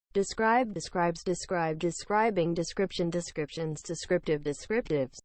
describe, describes, describe, describing, description, descriptions, descriptive, descriptives.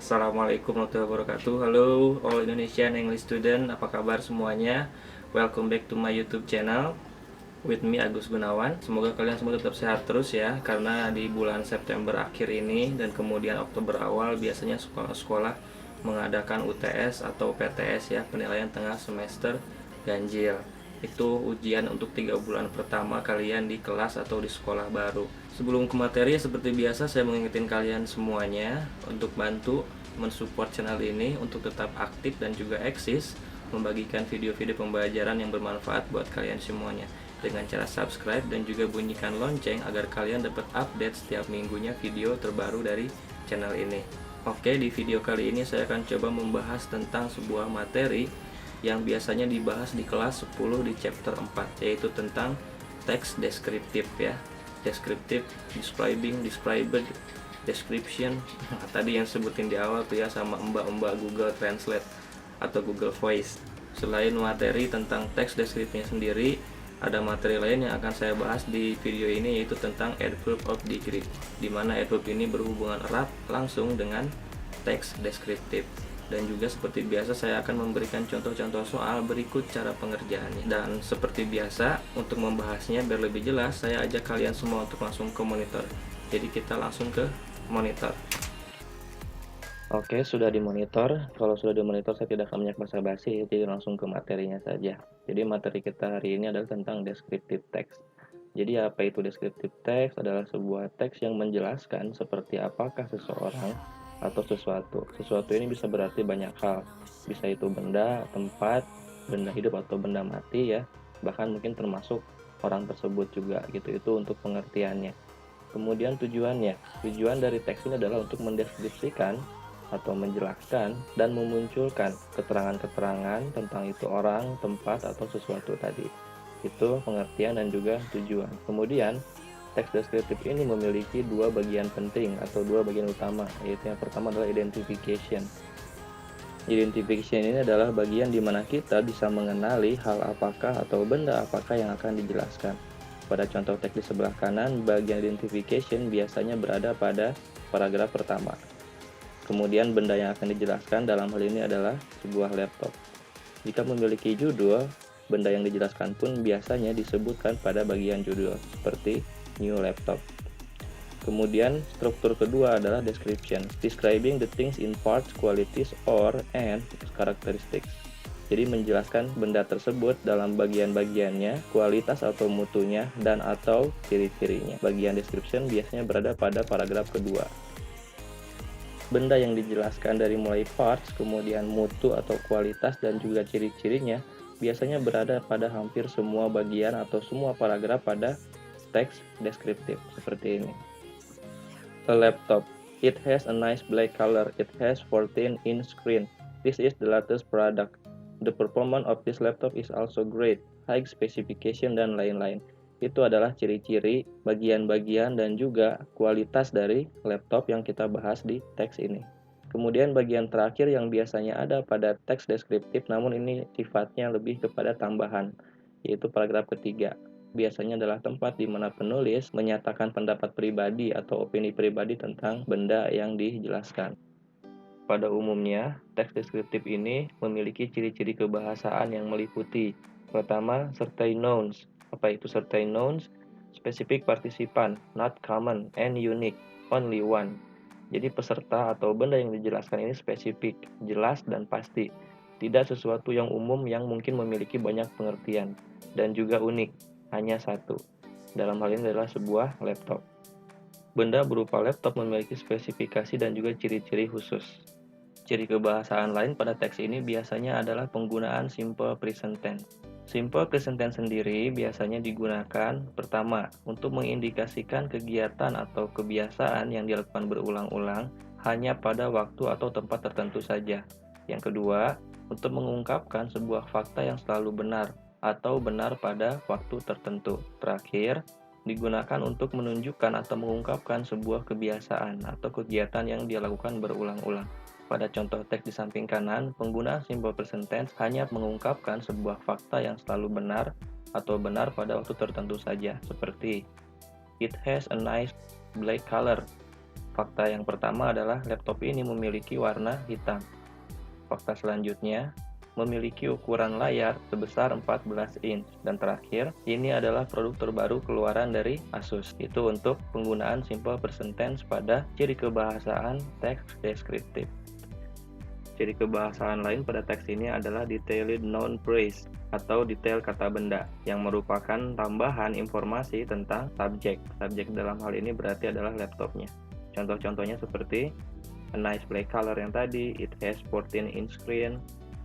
Assalamualaikum warahmatullahi wabarakatuh. Halo all Indonesian English student, apa kabar semuanya? Welcome back to my YouTube channel with me Agus Gunawan. Semoga kalian semua tetap sehat terus ya, karena di bulan September akhir ini dan kemudian Oktober awal biasanya sekolah-sekolah mengadakan UTS atau PTS ya, penilaian tengah semester ganjil. Itu ujian untuk 3 bulan pertama kalian di kelas atau di sekolah baru. Sebelum ke materi, seperti biasa saya mengingetin kalian semuanya untuk bantu mensupport channel ini untuk tetap aktif dan juga eksis, membagikan video-video pembelajaran yang bermanfaat buat kalian semuanya dengan cara subscribe dan juga bunyikan lonceng agar kalian dapat update setiap minggunya video terbaru dari channel ini. Oke, di video kali ini saya akan coba membahas tentang sebuah materi yang biasanya dibahas di kelas 10 di chapter 4, yaitu tentang teks deskriptif ya. Deskriptif, describing, described, description. Tadi yang sebutin di awal tuh ya sama mbak-mbak Google Translate atau Google Voice. Selain materi tentang teks deskriptifnya sendiri, ada materi lain yang akan saya bahas di video ini, yaitu tentang adverb of degree, di mana adverb ini berhubungan erat langsung dengan teks deskriptif. Dan juga seperti biasa saya akan memberikan contoh-contoh soal berikut cara pengerjaannya. Dan seperti biasa untuk membahasnya biar lebih jelas, saya ajak kalian semua untuk langsung ke monitor. Jadi kita langsung ke monitor. Oke, sudah di monitor. Kalau sudah di monitor saya tidak akan banyak basa-basi, jadi langsung ke materinya saja. Jadi materi kita hari ini adalah tentang descriptive text. Jadi apa itu descriptive text? Adalah sebuah teks yang menjelaskan seperti apakah seseorang atau sesuatu. Sesuatu ini bisa berarti banyak hal. Bisa itu benda, tempat, benda hidup atau benda mati ya. Bahkan mungkin termasuk orang tersebut juga gitu. Itu untuk pengertiannya. Kemudian tujuannya. Tujuan dari teks ini adalah untuk mendeskripsikan atau menjelaskan dan memunculkan keterangan-keterangan tentang itu orang, tempat atau sesuatu tadi. Itu pengertian dan juga tujuan. Kemudian teks deskriptif ini memiliki dua bagian penting atau dua bagian utama, yaitu yang pertama adalah identification. Identification ini adalah bagian di mana kita bisa mengenali hal apakah atau benda apakah yang akan dijelaskan. Pada contoh teks di sebelah kanan, bagian identification biasanya berada pada paragraf pertama. Kemudian benda yang akan dijelaskan dalam hal ini adalah sebuah laptop. Jika memiliki judul, benda yang dijelaskan pun biasanya disebutkan pada bagian judul, seperti new laptop. Kemudian struktur kedua adalah description, describing the things in parts, qualities, or and characteristics. Jadi menjelaskan benda tersebut dalam bagian-bagiannya, kualitas atau mutunya, dan atau ciri-cirinya. Bagian description biasanya berada pada paragraf kedua. Benda yang dijelaskan dari mulai parts, kemudian mutu atau kualitas, dan juga ciri-cirinya biasanya berada pada hampir semua bagian atau semua paragraf pada teks deskriptif seperti ini. A laptop. It has a nice black color. It has 14-inch screen. This is the latest product. The performance of this laptop is also great. High specification dan lain-lain. Itu adalah ciri-ciri, bagian-bagian dan juga kualitas dari laptop yang kita bahas di teks ini. Kemudian bagian terakhir yang biasanya ada pada teks deskriptif, namun ini sifatnya lebih kepada tambahan, yaitu paragraf ketiga. Biasanya adalah tempat di mana penulis menyatakan pendapat pribadi atau opini pribadi tentang benda yang dijelaskan. Pada umumnya, teks deskriptif ini memiliki ciri-ciri kebahasaan yang meliputi: pertama, certain nouns. Apa itu certain nouns? Specific participant, not common, and unique, only one. Jadi peserta atau benda yang dijelaskan ini spesifik, jelas dan pasti. Tidak sesuatu yang umum yang mungkin memiliki banyak pengertian, dan juga unik, hanya satu. Dalam hal ini adalah sebuah laptop. Benda berupa laptop memiliki spesifikasi dan juga ciri-ciri khusus. Ciri kebahasaan lain pada teks ini biasanya adalah penggunaan simple present tense. Simple present tense sendiri biasanya digunakan pertama untuk mengindikasikan kegiatan atau kebiasaan yang dilakukan berulang-ulang hanya pada waktu atau tempat tertentu saja. Yang kedua, untuk mengungkapkan sebuah fakta yang selalu benar atau benar pada waktu tertentu. Terakhir, digunakan untuk menunjukkan atau mengungkapkan sebuah kebiasaan atau kegiatan yang dia lakukan berulang-ulang. Pada contoh teks di samping kanan, pengguna simple present tense hanya mengungkapkan sebuah fakta yang selalu benar atau benar pada waktu tertentu saja, seperti it has a nice black color. Fakta yang pertama adalah laptop ini memiliki warna hitam. Fakta selanjutnya, memiliki ukuran layar sebesar 14 inch. Dan terakhir, ini adalah produk terbaru keluaran dari Asus. Itu untuk penggunaan simple present tense pada ciri kebahasaan teks deskriptif. Ciri kebahasaan lain pada teks ini adalah detailed noun phrase atau detail kata benda yang merupakan tambahan informasi tentang subjek. Subjek dalam hal ini berarti adalah laptopnya. Contoh-contohnya seperti a nice black color yang tadi, it has 14-inch screen,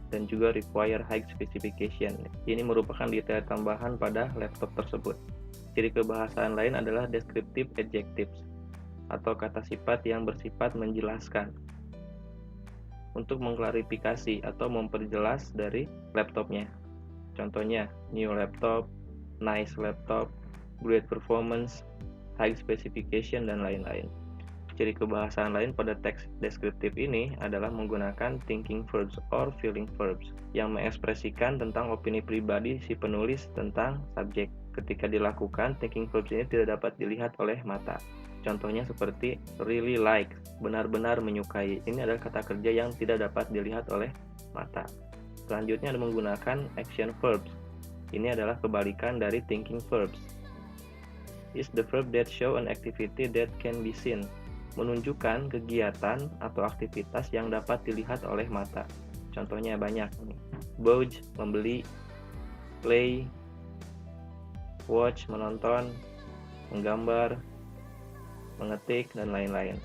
dan juga require high specification. Ini merupakan detail tambahan pada laptop tersebut. Ciri kebahasaan lain adalah descriptive adjectives atau kata sifat yang bersifat menjelaskan untuk mengklarifikasi atau memperjelas dari laptopnya. Contohnya, new laptop, nice laptop, great performance, high specification, dan lain-lain. Ciri kebahasaan lain pada teks deskriptif ini adalah menggunakan thinking verbs or feeling verbs yang mengekspresikan tentang opini pribadi si penulis tentang subjek. Ketika dilakukan, thinking verbs ini tidak dapat dilihat oleh mata. Contohnya seperti really like, benar-benar menyukai. Ini adalah kata kerja yang tidak dapat dilihat oleh mata. Selanjutnya ada menggunakan action verbs. Ini adalah kebalikan dari thinking verbs. Is the verb that show an activity that can be seen. Menunjukkan kegiatan atau aktivitas yang dapat dilihat oleh mata. Contohnya banyak nih. Bouge, membeli, play, watch, menonton, menggambar, mengetik, dan lain-lain.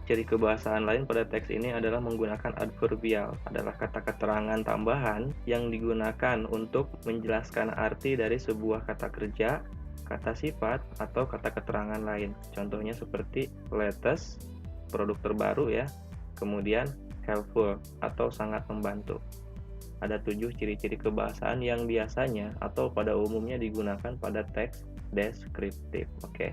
Ciri kebahasaan lain pada teks ini adalah menggunakan adverbial, adalah kata keterangan tambahan yang digunakan untuk menjelaskan arti dari sebuah kata kerja, kata sifat, atau kata keterangan lain. Contohnya seperti latest, produk terbaru ya, kemudian helpful, atau sangat membantu. Ada 7 ciri-ciri kebahasaan yang biasanya atau pada umumnya digunakan pada teks deskriptif. Oke.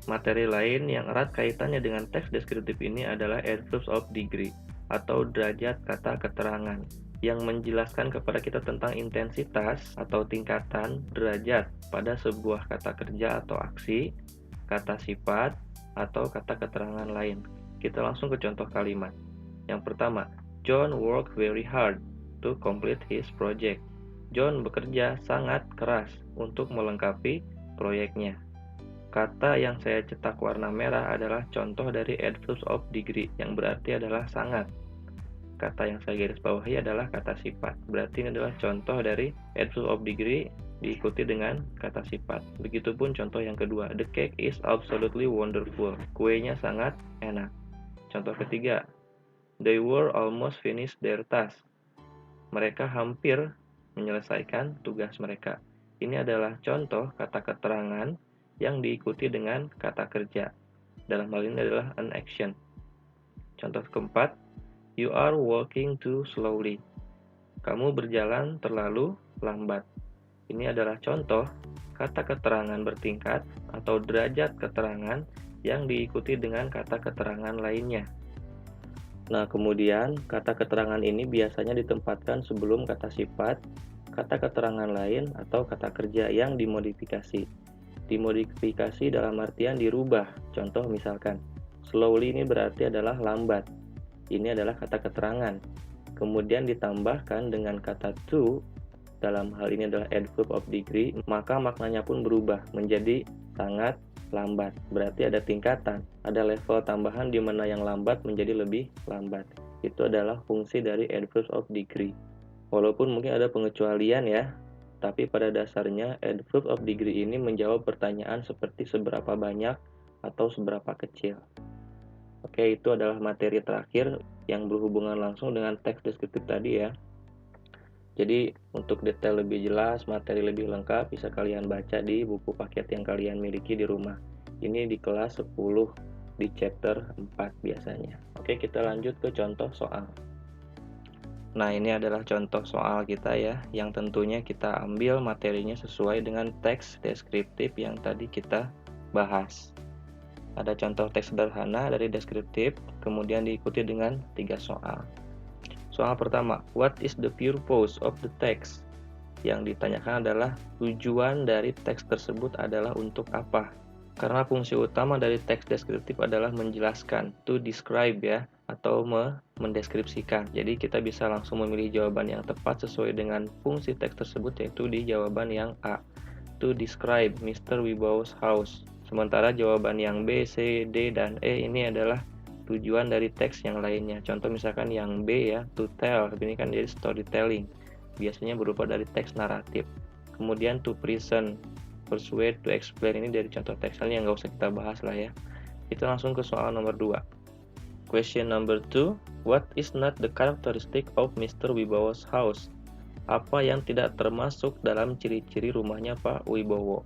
Materi lain yang erat kaitannya dengan teks deskriptif ini adalah adverbs of degree atau derajat kata keterangan yang menjelaskan kepada kita tentang intensitas atau tingkatan derajat pada sebuah kata kerja atau aksi, kata sifat, atau kata keterangan lain. Kita langsung ke contoh kalimat. Yang pertama, John worked very hard to complete his project. John bekerja sangat keras untuk melengkapi proyeknya. Kata yang saya cetak warna merah adalah contoh dari adverbs of degree yang berarti adalah sangat. Kata yang saya garis bawahi adalah kata sifat. Berarti ini adalah contoh dari adverbs of degree diikuti dengan kata sifat. Begitupun contoh yang kedua, the cake is absolutely wonderful. Kuenya sangat enak. Contoh ketiga, they were almost finished their task. Mereka hampir menyelesaikan tugas mereka. Ini adalah contoh kata keterangan yang diikuti dengan kata kerja. Dalam hal ini adalah an action. Contoh keempat, you are walking too slowly. Kamu berjalan terlalu lambat. Ini adalah contoh kata keterangan bertingkat atau derajat keterangan yang diikuti dengan kata keterangan lainnya. Nah, kemudian kata keterangan ini biasanya ditempatkan sebelum kata sifat, kata keterangan lain, atau kata kerja yang dimodifikasi. Dimodifikasi dalam artian dirubah. Contoh misalkan, slowly ini berarti adalah lambat. Ini adalah kata keterangan. Kemudian ditambahkan dengan kata to, dalam hal ini adalah adverb of degree, maka maknanya pun berubah menjadi sangat lambat. Berarti ada tingkatan, ada level tambahan di mana yang lambat menjadi lebih lambat. Itu adalah fungsi dari adverbs of degree. Walaupun mungkin ada pengecualian ya, tapi pada dasarnya adverb of degree ini menjawab pertanyaan seperti seberapa banyak atau seberapa kecil. Oke, itu adalah materi terakhir yang berhubungan langsung dengan teks deskriptif tadi ya. Jadi untuk detail lebih jelas, materi lebih lengkap bisa kalian baca di buku paket yang kalian miliki di rumah. Ini di kelas 10 di chapter 4 biasanya. Oke, kita lanjut ke contoh soal. Nah, ini adalah contoh soal kita ya, yang tentunya kita ambil materinya sesuai dengan teks deskriptif yang tadi kita bahas. Ada contoh teks sederhana dari deskriptif, kemudian diikuti dengan 3 soal. Soal pertama, what is the purpose of the text? Yang ditanyakan adalah tujuan dari teks tersebut adalah untuk apa? Karena fungsi utama dari teks deskriptif adalah menjelaskan, to describe ya, atau mendeskripsikan. Jadi kita bisa langsung memilih jawaban yang tepat sesuai dengan fungsi teks tersebut, yaitu di jawaban yang A, to describe Mr. Wibowo's house. Sementara jawaban yang B, C, D, dan E ini adalah tujuan dari teks yang lainnya. Contoh misalkan yang B ya, to tell, ini kan jadi storytelling, biasanya berupa dari teks naratif. Kemudian to present, persuade, to explain, ini dari contoh teks yang nggak usah kita bahas lah ya. Kita langsung ke soal nomor 2. Question number 2, what is not the characteristic of Mr. Wibowo's house? Apa yang tidak termasuk dalam ciri-ciri rumahnya Pak Wibowo?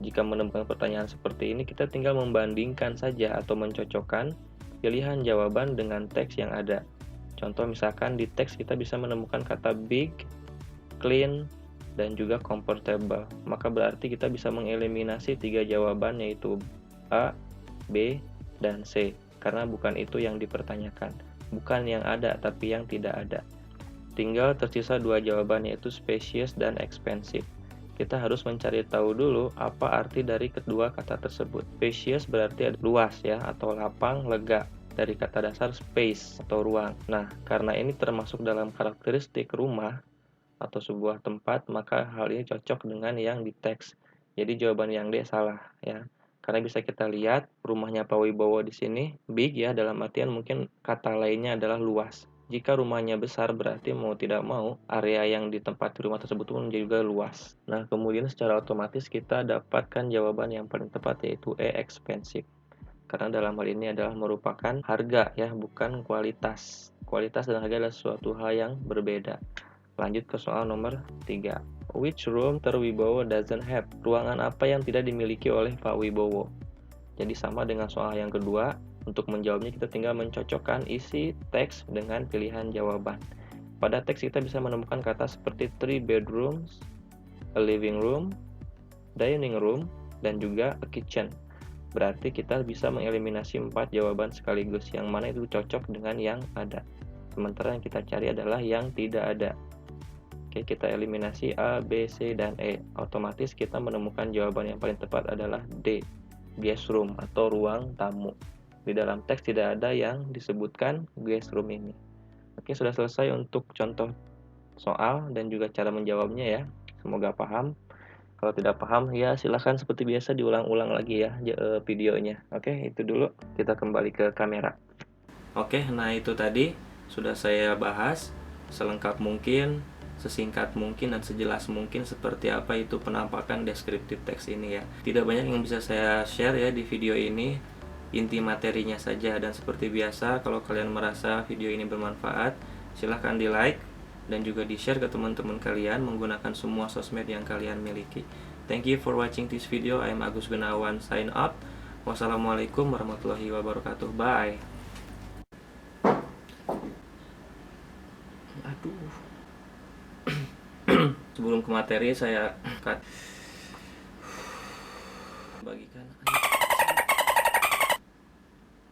Jika menemukan pertanyaan seperti ini, kita tinggal membandingkan saja atau mencocokkan pilihan jawaban dengan teks yang ada. Contoh misalkan di teks kita bisa menemukan kata big, clean, dan juga comfortable. Maka berarti kita bisa mengeliminasi 3 jawaban, yaitu A, B, dan C. Karena bukan itu yang dipertanyakan. Bukan yang ada, tapi yang tidak ada. Tinggal tersisa 2 jawaban, yaitu spacious dan expensive. Kita harus mencari tahu dulu apa arti dari kedua kata tersebut. Spacious berarti luas ya, atau lapang, lega. Dari kata dasar space atau ruang. Nah, karena ini termasuk dalam karakteristik rumah atau sebuah tempat, maka hal ini cocok dengan yang di teks. Jadi jawaban yang D salah ya. Karena bisa kita lihat rumahnya Pak Wibowo di sini big ya, dalam artian mungkin kata lainnya adalah luas. Jika rumahnya besar berarti mau tidak mau area yang ditempati rumah tersebut pun juga luas. Nah, kemudian secara otomatis kita dapatkan jawaban yang paling tepat, yaitu E, expensive. Karena dalam hal ini adalah merupakan harga ya, bukan kualitas. Kualitas dan harga adalah suatu hal yang berbeda. Lanjut ke soal nomor 3. Which room Mr. Wibowo doesn't have? Ruangan apa yang tidak dimiliki oleh Pak Wibowo? Jadi sama dengan soal yang kedua, untuk menjawabnya kita tinggal mencocokkan isi teks dengan pilihan jawaban. Pada teks kita bisa menemukan kata seperti 3 bedrooms, a living room, dining room, dan juga a kitchen. Berarti kita bisa mengeliminasi 4 jawaban sekaligus, yang mana itu cocok dengan yang ada. Sementara yang kita cari adalah yang tidak ada. Oke, kita eliminasi A, B, C, dan E. Otomatis kita menemukan jawaban yang paling tepat adalah D, guest room atau ruang tamu. Di dalam teks tidak ada yang disebutkan guest room ini. Oke, sudah selesai untuk contoh soal dan juga cara menjawabnya ya. Semoga paham. Kalau tidak paham ya silahkan seperti biasa diulang-ulang lagi ya videonya. Oke, itu dulu. Kita kembali ke kamera. Oke, nah itu tadi sudah saya bahas selengkap mungkin, sesingkat mungkin, dan sejelas mungkin seperti apa itu penampakan deskriptif teks ini ya. Tidak banyak yang bisa saya share ya di video ini, inti materinya saja. Dan seperti biasa, kalau kalian merasa video ini bermanfaat, silahkan di like dan juga di share ke teman-teman kalian menggunakan semua sosmed yang kalian miliki. Thank you for watching this video. I am Agus Gunawan, sign up. Wassalamualaikum warahmatullahi wabarakatuh. Bye. Aduh. Sebelum ke materi saya bagikan